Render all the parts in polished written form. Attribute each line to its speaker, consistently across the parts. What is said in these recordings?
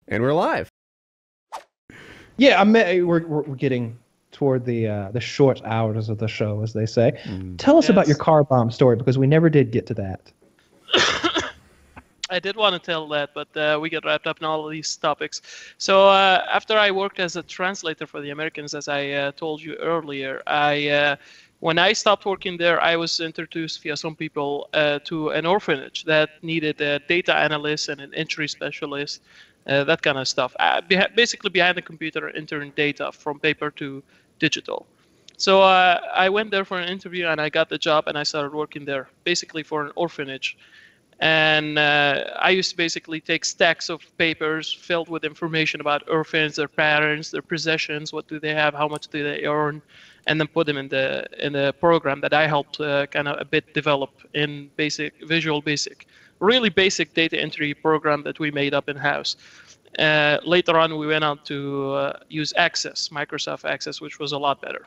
Speaker 1: And we're live.
Speaker 2: Yeah, we're getting toward the short hours of the show, as they say. Tell us about your
Speaker 3: Yes.
Speaker 2: car bomb story, because we never did get to that.
Speaker 3: I did want to tell that, but we get wrapped up in all of these topics. So after I worked as a translator for the Americans, as I told you earlier, when I stopped working there, I was introduced via some people to an orphanage that needed a data analyst and an entry specialist, that kind of stuff. Basically behind the computer, entering data from paper to digital. So I went there for an interview and I got the job and I started working there, basically for an orphanage. And I used to basically take stacks of papers filled with information about orphans, their parents, their possessions, what do they have, how much do they earn, and then put them in the program that I helped kind of a bit develop in Visual Basic, really basic data entry program that we made up in house. Later on, we went on to use Access, Microsoft Access, which was a lot better.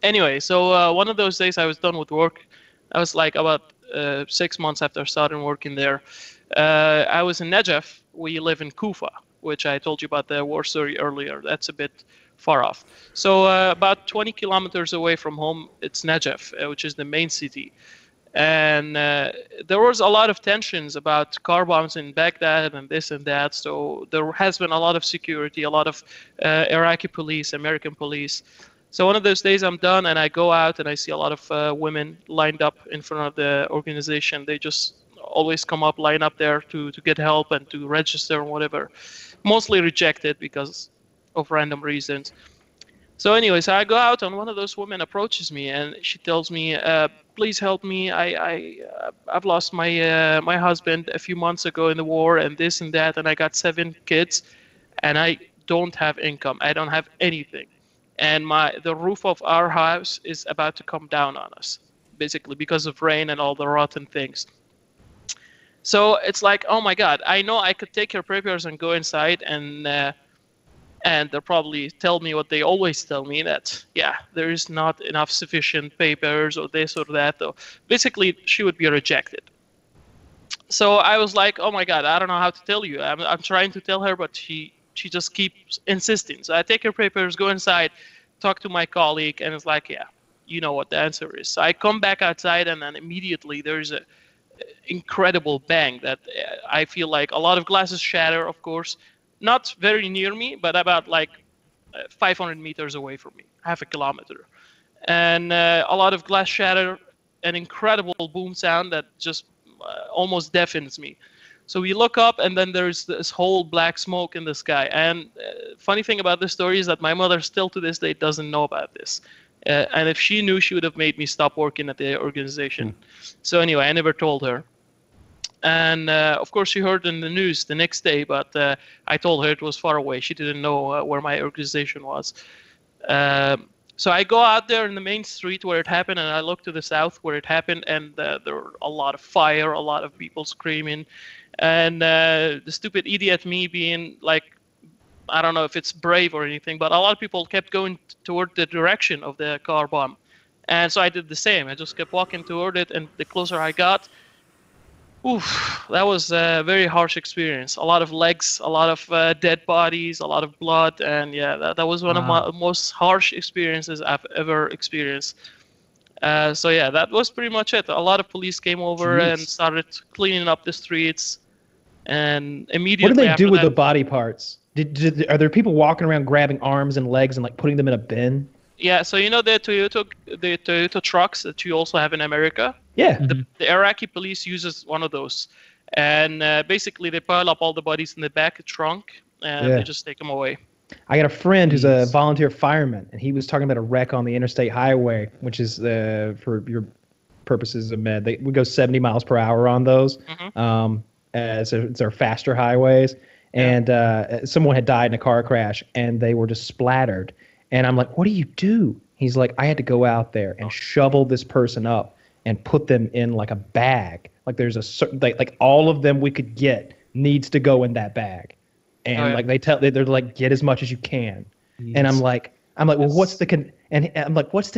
Speaker 3: Anyway, so one of those days I was done with work. I was like about 6 months after starting working there. I was in Najaf. We live in Kufa, which I told you about the war story earlier. That's a bit far off. So about 20 kilometers away from home, it's Najaf, which is the main city. And there was a lot of tensions about car bombs in Baghdad and this and that. So there has been a lot of security, a lot of Iraqi police, American police. So one of those days I'm done and I go out and I see a lot of women lined up in front of the organization. They just always come up, line up there to get help and to register and whatever. Mostly rejected because of random reasons. So anyways, I go out and one of those women approaches me and she tells me, please help me. I've lost my husband a few months ago in the war and this and that. And I got 7 kids and I don't have income. I don't have anything. And the roof of our house is about to come down on us, basically because of rain and all the rotten things. So it's like, oh my God, I know I could take your papers and go inside and they'll probably tell me what they always tell me, that, yeah, there is not enough sufficient papers or this or that. Or basically, she would be rejected. So I was like, oh my God, I don't know how to tell you. I'm trying to tell her, but she just keeps insisting. So I take her papers, go inside, talk to my colleague, and it's like, yeah, you know what the answer is. So I come back outside, and then immediately there's an incredible bang that I feel like a lot of glasses shatter, of course, not very near me, but about like 500 meters away from me, half a kilometer. And a lot of glass shatter, an incredible boom sound that just almost deafens me. So we look up, and then there's this whole black smoke in the sky. And funny thing about this story is that my mother still to this day doesn't know about this. And if she knew, she would have made me stop working at the organization. So anyway, I never told her. And of course, she heard in the news the next day, but I told her it was far away. She didn't know where my organization was. So I go out there in the main street where it happened, and I look to the south where it happened, and there were a lot of fire, a lot of people screaming. And the stupid idiot me being like, I don't know if it's brave or anything, but a lot of people kept going toward the direction of the car bomb. And so I did the same. I just kept walking toward it, and the closer I got, that was a very harsh experience. A lot of legs, a lot of dead bodies, a lot of blood. And yeah, that was one of my most harsh experiences I've ever experienced. So yeah, that was pretty much it. A lot of police came over and started cleaning up the streets. And immediately
Speaker 2: What do they
Speaker 3: after
Speaker 2: do with
Speaker 3: that,
Speaker 2: the body parts? Are there people walking around grabbing arms and legs and like putting them in a bin?
Speaker 3: yeah, so you know the Toyota trucks that you also have in America?
Speaker 2: Yeah.
Speaker 3: The Iraqi police uses one of those. And basically they pile up all the bodies in the back trunk, and they just take them away.
Speaker 2: I got a friend who's a volunteer fireman, and he was talking about a wreck on the interstate highway, which is for your purposes of med. We go 70 miles per hour on those. So it's our faster highways. And someone had died in a car crash, and they were just splattered. And I'm like, what do you do? He's like, I had to go out there and shovel this person up and put them in like a bag. Like there's a certain, like all of them we could get needs to go in that bag. And like they're like, get as much as you can. Yes. And I'm like, well, what's the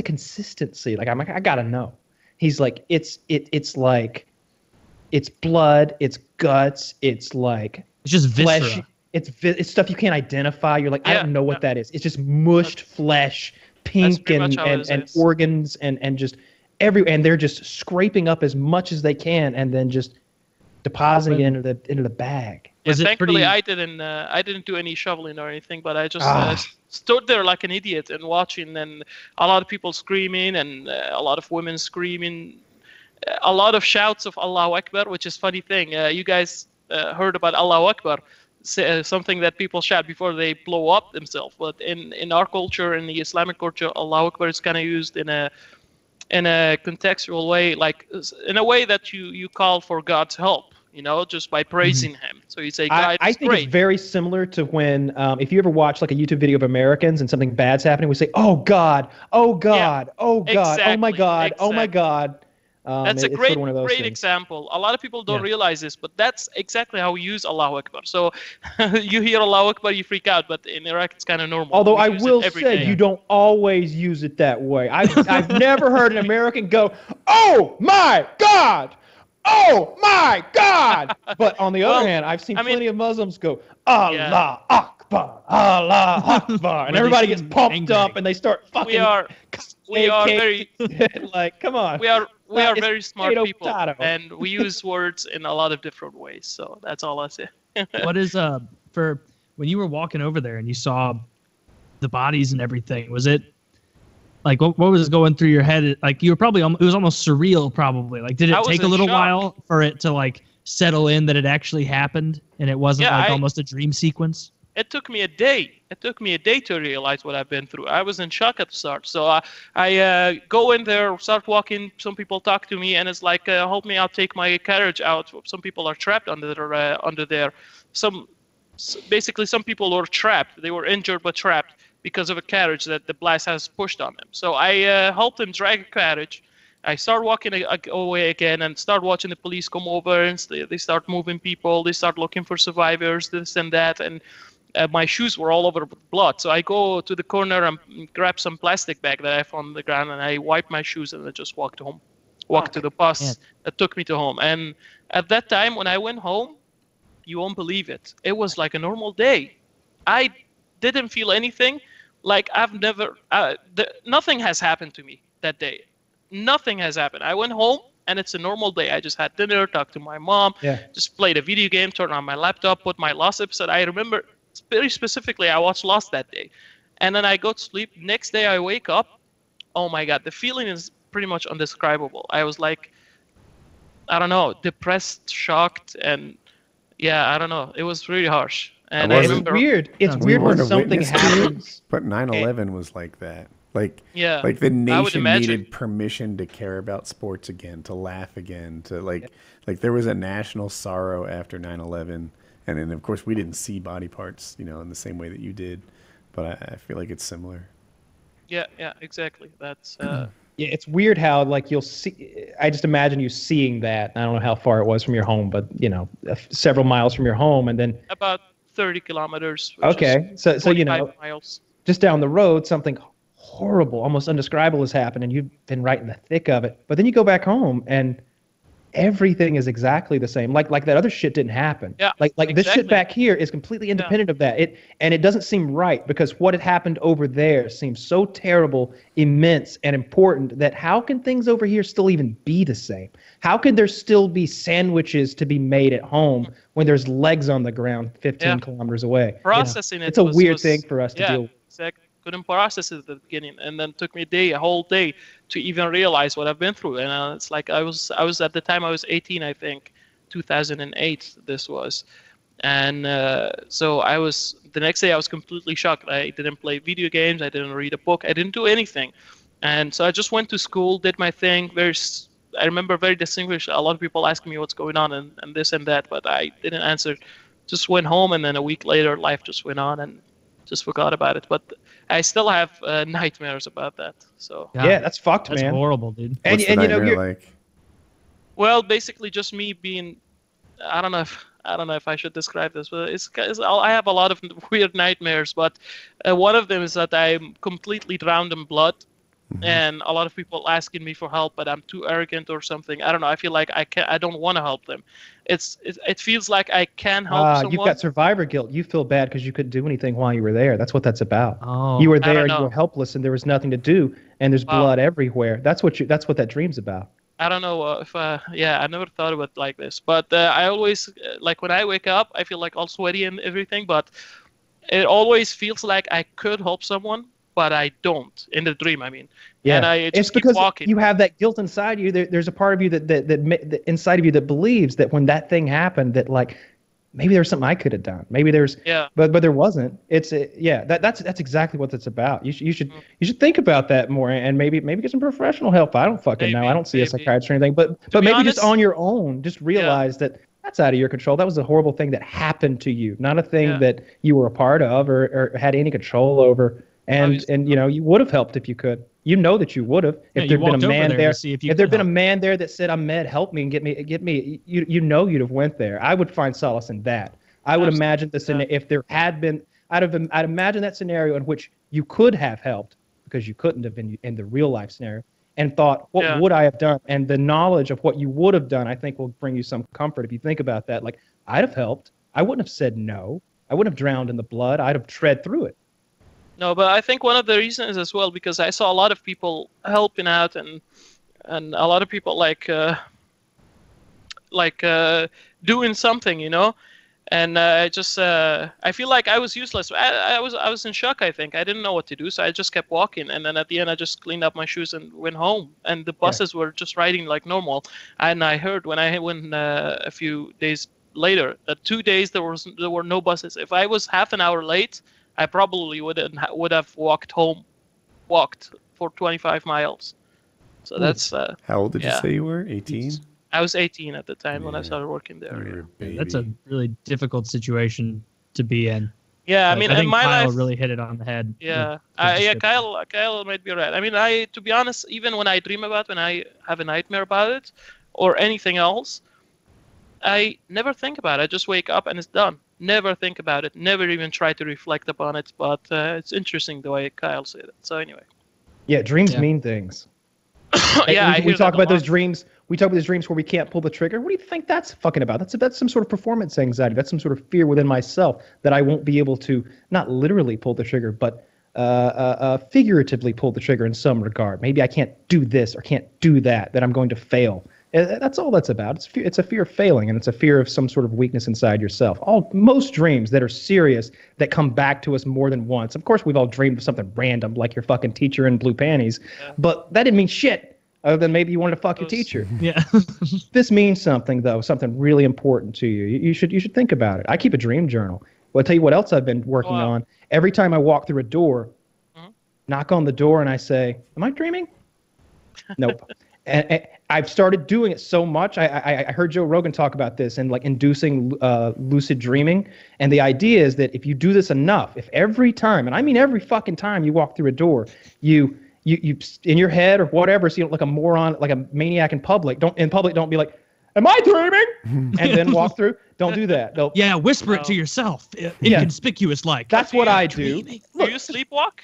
Speaker 2: consistency? Like, I'm like, I gotta know. He's like, it's like, it's blood, it's guts, it's like,
Speaker 4: it's just viscera.
Speaker 2: it's stuff you can't identify. You're like, I don't know what that is. It's just mushed flesh, pink and organs and just and they're just scraping up as much as they can and then just depositing it into the bag.
Speaker 3: Yeah, thankfully I didn't do any shoveling or anything, but I just stood there like an idiot and watching, and a lot of people screaming and a lot of women screaming, a lot of shouts of Allahu Akbar, which is funny thing. You guys heard about Allahu Akbar, something that people shout before they blow up themselves. But in our culture, in the Islamic culture, Allahu Akbar is kind of used in a contextual way, like in a way that you call for God's help. Just by praising him. So you say, God,
Speaker 2: I think it's very similar to when, if you ever watch like a YouTube video of Americans and something bad's happening, we say, oh God, oh God, oh God, oh my God, oh my God.
Speaker 3: That's a great example. A lot of people don't realize this, but that's exactly how we use Allahu Akbar. So you hear Allahu Akbar, you freak out, but in Iraq it's kind of normal.
Speaker 2: Although I will say you don't always use it that way. I've never heard an American go, oh my God! Oh my God! But on the other hand, I've seen plenty of Muslims go, Allah Akbar, Allah Akbar, and everybody gets pumped up and they start fucking.
Speaker 3: We are very
Speaker 2: like, come on.
Speaker 3: We are very smart people, and we use words in a lot of different ways. So that's all I say.
Speaker 1: What is for when you were walking over there and you saw the bodies and everything? Was it? Like, what was going through your head? Like, you were probably, it was almost surreal, probably. Like, did it take a little while for it to, like, settle in that it actually happened and it wasn't, almost a dream sequence?
Speaker 3: It took me a day. It took me a day to realize what I've been through. I was in shock at the start. So I go in there, start walking. Some people talk to me, and it's like, help me out, take my carriage out. Some people are trapped under there. Basically, some people were trapped. They were injured but trapped because of a carriage that the blast has pushed on them. So I helped them drag a carriage. I start walking away again and start watching the police come over, and they start moving people. They start looking for survivors, this and that. And my shoes were all over with blood. So I go to the corner and grab some plastic bag that I found on the ground, and I wipe my shoes, and I just walked home. Walked to the bus that took me to home. And at that time, when I went home, you won't believe it. It was like a normal day. I didn't feel anything. Like I've never, nothing has happened to me that day. Nothing has happened. I went home and it's a normal day. I just had dinner, talked to my mom, just played a video game, turned on my laptop, put my Lost episode. I remember very specifically I watched Lost that day. And then I go to sleep. Next day I wake up. Oh my God, the feeling is pretty much undescribable. I was like, I don't know, depressed, shocked, and I don't know. It was really harsh. And I remember,
Speaker 2: it's weird when something happens.
Speaker 4: But 9/11 was like that. Like the nation needed permission to care about sports again, to laugh again, to like there was a national sorrow after 9/11, and then of course we didn't see body parts, in the same way that you did, but I feel like it's similar.
Speaker 3: Yeah, exactly. That's
Speaker 2: it's weird how like you'll see. I just imagine you seeing that. I don't know how far it was from your home, but several miles from your home, and then
Speaker 3: about 30 kilometers.
Speaker 2: Okay, so
Speaker 3: miles.
Speaker 2: Just down the road, something horrible, almost undescribable has happened, and you've been right in the thick of it. But then you go back home, and everything is exactly the same. Like that other shit didn't happen.
Speaker 3: Yeah,
Speaker 2: like this shit back here is completely independent of that. It doesn't seem right because what had happened over there seems so terrible, immense, and important that how can things over here still even be the same? How could there still be sandwiches to be made at home when there's legs on the ground 15 kilometers away?
Speaker 3: Processing
Speaker 2: it's a weird thing for us to deal with.
Speaker 3: Exactly. Couldn't process it at the beginning, and then took me a whole day to even realize what I've been through. And it's like I was at the time I was 18, I think, 2008 this was, and so the next day I was completely shocked. I didn't play video games, I didn't read a book, I didn't do anything, and so I just went to school, did my thing. I remember very distinctly a lot of people asking me what's going on and this and that, but I didn't answer. Just went home, and then a week later life just went on and just forgot about it. But I still have nightmares about that. So
Speaker 2: that's fucked, man.
Speaker 1: That's horrible, dude.
Speaker 4: What's the nightmare like?
Speaker 3: Well, basically just me being, I don't know if I should describe this, but I have a lot of weird nightmares. But one of them is that I'm completely drowned in blood, and a lot of people asking me for help, but I'm too arrogant or something. I don't know. I feel like I don't want to help them. It feels like I can help someone.
Speaker 2: You've got survivor guilt. You feel bad because you couldn't do anything while you were there. That's what that's about.
Speaker 1: Oh,
Speaker 2: you were there, you were helpless, and there was nothing to do, and there's blood everywhere. That's what that dream's about.
Speaker 3: I don't know if I never thought of it like this, but I always like when I wake up, I feel like all sweaty and everything, but it always feels like I could help someone, but I don't in the dream. I mean,
Speaker 2: yeah,
Speaker 3: and I just keep walking.
Speaker 2: You have that guilt inside you. There's a part of you that inside of you that believes that when that thing happened, that like maybe there's something I could have done. Maybe there's but there wasn't. That's exactly what it's about. You should think about that more and maybe get some professional help. I don't fucking know. I don't see a psychiatrist or anything, but maybe honest, just on your own, just realize that that's out of your control. That was a horrible thing that happened to you, not a thing that you were a part of or had any control over. And you would have helped if you could. You know that you would have if there'd been a man there. If there'd been a man there that said, "Ahmed, help me and get me," you know you'd have went there. I would find solace in that. I would imagine if there had been, I'd imagine that scenario in which you could have helped because you couldn't have been in the real life scenario, and thought, what would I have done? And the knowledge of what you would have done, I think, will bring you some comfort if you think about that. Like, I'd have helped. I wouldn't have said no. I wouldn't have drowned in the blood. I'd have tread through it.
Speaker 3: No, but I think one of the reasons as well, because I saw a lot of people helping out and a lot of people doing something, and I feel like I was useless. I was in shock. I think I didn't know what to do, so I just kept walking, and then at the end I just cleaned up my shoes and went home. And the buses were just riding like normal. And I heard when I went a few days later that 2 days there were no buses. If I was half an hour late, I probably would have walked for 25 miles. So that's
Speaker 4: how old did you say you were? 18?
Speaker 3: I was 18 at the time when I started working there.
Speaker 1: That's a really difficult situation to be in.
Speaker 3: Yeah, I mean,
Speaker 1: I think
Speaker 3: my
Speaker 1: Kyle
Speaker 3: life
Speaker 1: really hit it on the head.
Speaker 3: Yeah, Kyle might be right. I mean, to be honest, even when I dream about, when I have a nightmare about it, or anything else, I never think about it. I just wake up and it's done. Never think about it. Never even try to reflect upon it. But it's interesting the way Kyle said it. So anyway.
Speaker 2: Yeah, dreams mean things. We talk about those dreams. We talk about those dreams where we can't pull the trigger. What do you think that's fucking about? That's some sort of performance anxiety. That's some sort of fear within myself that I won't be able to not literally pull the trigger, but figuratively pull the trigger in some regard. Maybe I can't do this or can't do that. That I'm going to fail. That's all that's about. It's a fear of failing, and it's a fear of some sort of weakness inside yourself. Most dreams that are serious that come back to us more than once. Of course, we've all dreamed of something random, like your fucking teacher in blue panties, but that didn't mean shit, other than maybe you wanted to fuck your teacher.
Speaker 1: Yeah.
Speaker 2: This means something, though, something really important to you. You should think about it. I keep a dream journal. Well, I'll tell you what else I've been working on. Every time I walk through a door, knock on the door, and I say, "Am I dreaming?" Nope. And I've started doing it so much. I heard Joe Rogan talk about this and like inducing lucid dreaming. And the idea is that if you do this enough, if every time, and I mean every fucking time you walk through a door, you in your head or whatever, so you don't look like a moron, like a maniac in public. Don't be like, "Am I dreaming?" And then walk through. Don't do that.
Speaker 1: Whisper it to yourself, inconspicuous like.
Speaker 2: That's what I do.
Speaker 3: Do you sleepwalk?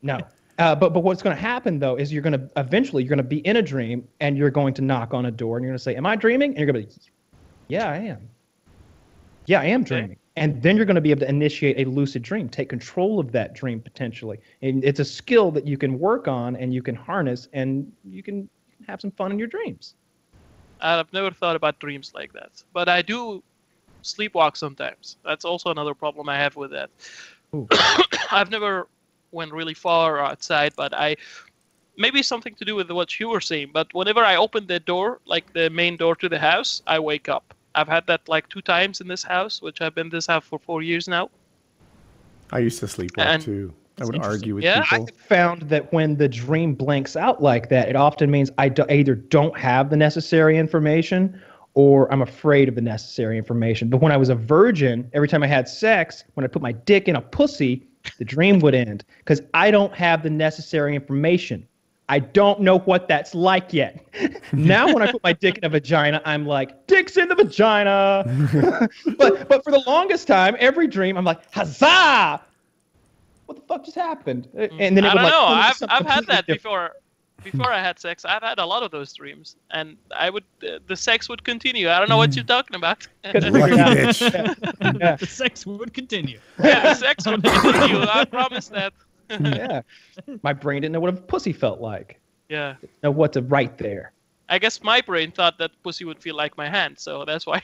Speaker 2: No. But what's going to happen, though, is you're going to be in a dream and you're going to knock on a door and you're going to say, "Am I dreaming?" And you're going to be, "Yeah, I am. Yeah, I am dreaming." And then you're going to be able to initiate a lucid dream, take control of that dream potentially. And it's a skill that you can work on and you can harness and you can have some fun in your dreams.
Speaker 3: I've never thought about dreams like that. But I do sleepwalk sometimes. That's also another problem I have with that. I've never went really far outside, but maybe something to do with what you were saying, but whenever I open the door, like the main door to the house, I wake up. I've had that like 2 times in this house, which I've been in this house for 4 years now.
Speaker 4: I used to sleepwalk too. I would argue with people.
Speaker 2: I found that when the dream blanks out like that, it often means I either don't have the necessary information or I'm afraid of the necessary information. But when I was a virgin, every time I had sex, when I put my dick in a pussy, the dream would end because I don't have the necessary information. I don't know what that's like yet. Now when I put my dick in a vagina, I'm like, "Dick's in the vagina." but for the longest time, every dream, I'm like, "Huzzah! What the fuck just happened?" And then
Speaker 3: I don't know. I've had that before. before I had sex, I've had a lot of those dreams, and the sex would continue. I don't know what you're talking about.
Speaker 4: Lucky bitch.
Speaker 1: Yeah. The sex would continue.
Speaker 3: Yeah, the sex would continue. I promise that.
Speaker 2: Yeah. My brain didn't know what a pussy felt like.
Speaker 3: Yeah.
Speaker 2: Didn't know what to write there.
Speaker 3: I guess my brain thought that pussy would feel like my hand, so that's why.